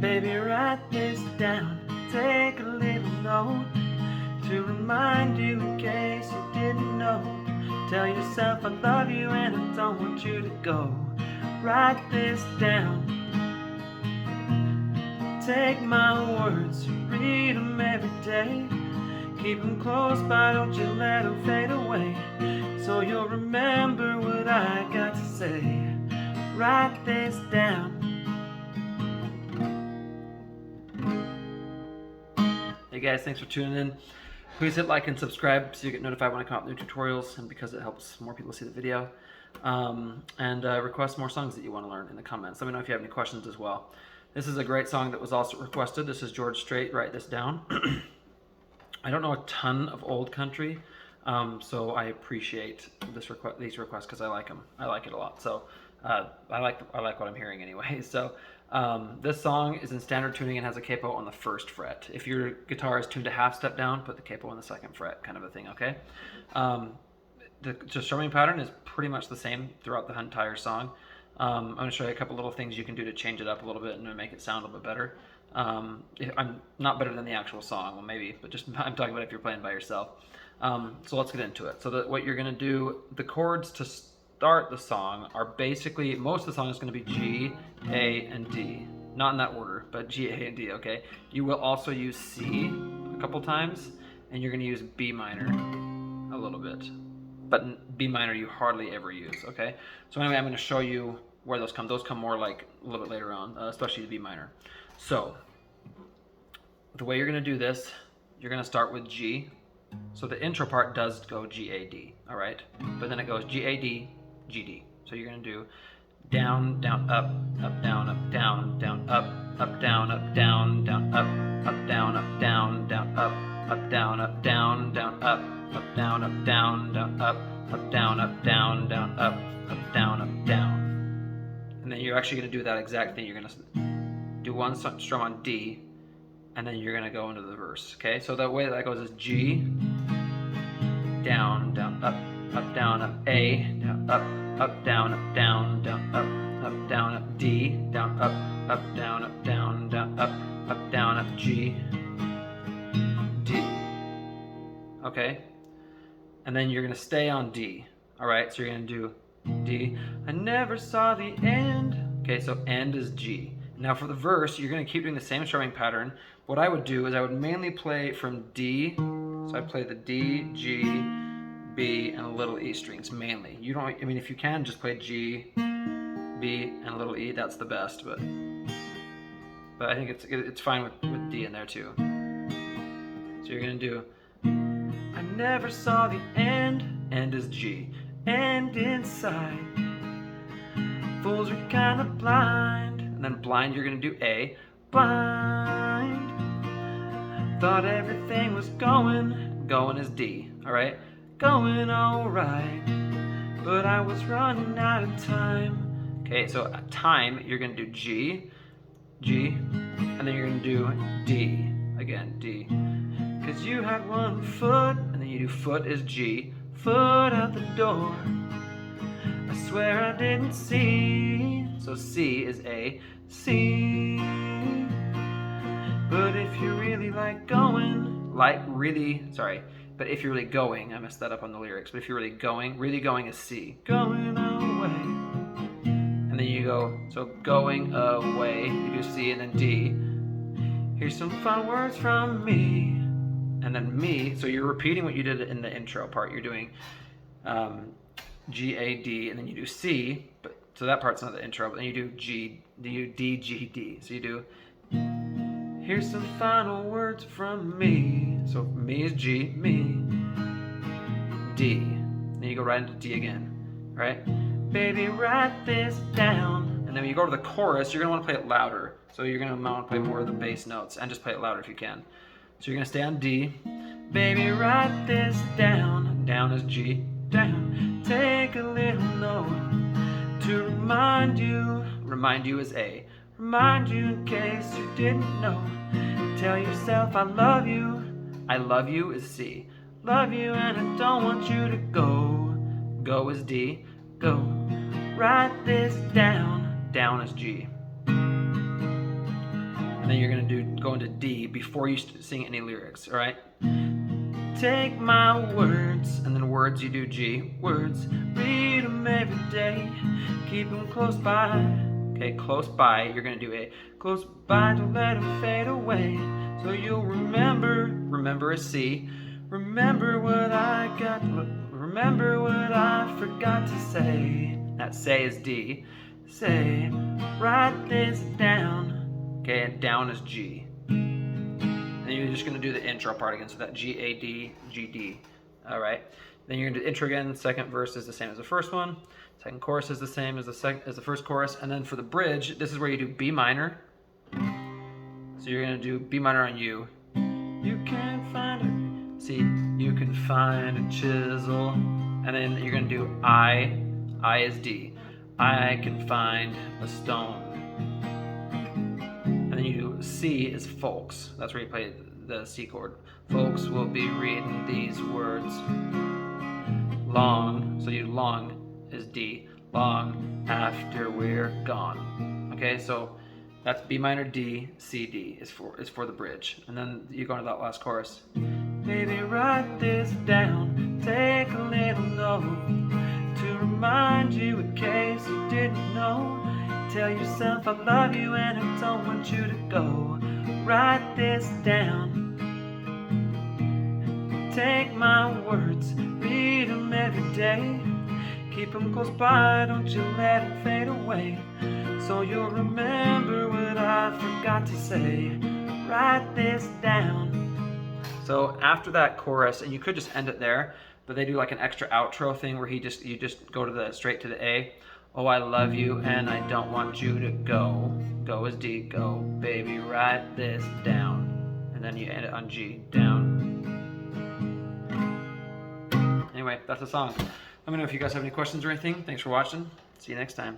Baby, write this down, take a little note to remind you in case you didn't know. Tell yourself I love you and I don't want you to go. Write this down. Take my words, read them every day. Keep them close by, don't you let them fade away. So you'll remember what I got to say. Write this down. Hey guys, thanks for tuning in. Please hit like and subscribe so you get notified when I come out with new tutorials, and because it helps more people see the video. Request more songs that you want to learn in the comments. Let me know if you have any questions as well. This is a great song that was also requested. This is George Strait, Write This Down. I don't know a ton of old country, so I appreciate these requests because I like them. I like it a lot. So I like what I'm hearing anyway. So this song is in standard tuning and has a capo on the 1st fret. If your guitar is tuned a half step down, put the capo on the 2nd fret, kind of a thing. Okay. The strumming pattern is pretty much the same throughout the entire song. I'm going to show you a couple little things you can do to change it up a little bit and make it sound a little bit better. I'm not better than the actual song, well maybe, but just I'm talking about if you're playing by yourself. So let's get into it. So what you're going to do, the chords to start the song are basically, most of the song is going to be G, A, and D. Not in that order, but G, A, and D, okay? You will also use C a couple times, and you're going to use B minor a little bit. But B minor you hardly ever use, okay? So anyway, I'm going to show you where those come. Those come more like a little bit later on, especially the B minor. So the way you're going to do this, you're going to start with G. So the intro part does go G, A, D, all right? But then it goes G, A, D, G, D. So you're going to do down, down, up, down, down, up, down, down, down, up, down, down, down, up, down, down, down, up, down, down, down, up, down, down, down, up, down, down. And then you're actually going to do that exact thing. You're going to do one strum on D, and then you're going to go into the verse, okay? So the way that goes is G, down, down, up, down, up, A, down, down, down, down, up, down, up, D, down, down, down, down, up, down, up, G, D. Okay? And then you're going to stay on D. All right? So you're going to do D. I never saw the end. Okay, so end is G. Now for the verse, you're going to keep doing the same strumming pattern. What I would do is I would mainly play from D. So I play the D, G, B, and a little E strings mainly. You don't, I mean, if you can, just play G, B, and a little E. That's the best, but I think it's fine with D in there too. So you're going to do I never saw the end. End is G. And inside, fools are kind of blind. And then blind, you're going to do A. Blind. Thought everything was going is D. Alright? Going alright. But I was running out of time. Okay, so at time, you're going to do G, G, and then you're going to do D. Again, D. Cause you had one foot, and then you do foot is G, foot out the door. I swear I didn't see, so C is A, C. But if you really like going, but if you're really going, I messed that up on the lyrics, but if you're really going is C, going away. And then you go, so going away, you do C and then D. Here's some fun words from me. And then me, so you're repeating what you did in the intro part. You're doing G, A, D, and then you do C, but so that part's not the intro, but then you do G, D, G, D. So you do, here's some final words from me. So me is G, me, D. Then you go right into D again, right? Baby, write this down. And then when you go to the chorus, you're gonna wanna play it louder. So you're gonna wanna play more of the bass notes and just play it louder if you can. So you're going to stay on D. Baby, write this down. Down is G. Down. Take a little note to remind you. Remind you is A. Remind you in case you didn't know. Tell yourself I love you. I love you is C. Love you and I don't want you to go. Go is D. Go. Write this down. Down is G. and then you're gonna go into D before you sing any lyrics, all right? Take my words, and then words you do G, words, read them every day, keep them close by. Okay, close by, you're gonna do A. Close by, don't let them fade away, so you'll remember a C, remember what I forgot to say. That say is D. Say, write this down. Okay, and down is G. And you're just gonna do the intro part again, so that G, A, D, G, D. All right. Then you're gonna do intro again. The second verse is the same as the first one. Second chorus is the same as the first chorus. And then for the bridge, this is where you do B minor. So you're gonna do B minor on U. You can find it. See, you can find a chisel. And then you're gonna do I. I is D. I can find a stone. And then you do C is folks. That's where you play the C chord. Folks will be reading these words long. So you long is D. Long after we're gone. Okay, so that's B minor D, C, D is for the bridge. And then you go into that last chorus. Baby, write this down. Take a little note to remind you in case you didn't know. Tell yourself I love you and I don't want you to go. Write this down. Take my words, read them every day. Keep them close by, don't you let them fade away. So you'll remember what I forgot to say. Write this down. So after that chorus, and you could just end it there, but they do like an extra outro thing where you just go to straight to the A. Oh, I love you and I don't want you to go. Go is D, go. Baby, write this down. And then you end it on G, down. Anyway, that's the song. Let me know if you guys have any questions or anything. Thanks for watching. See you next time.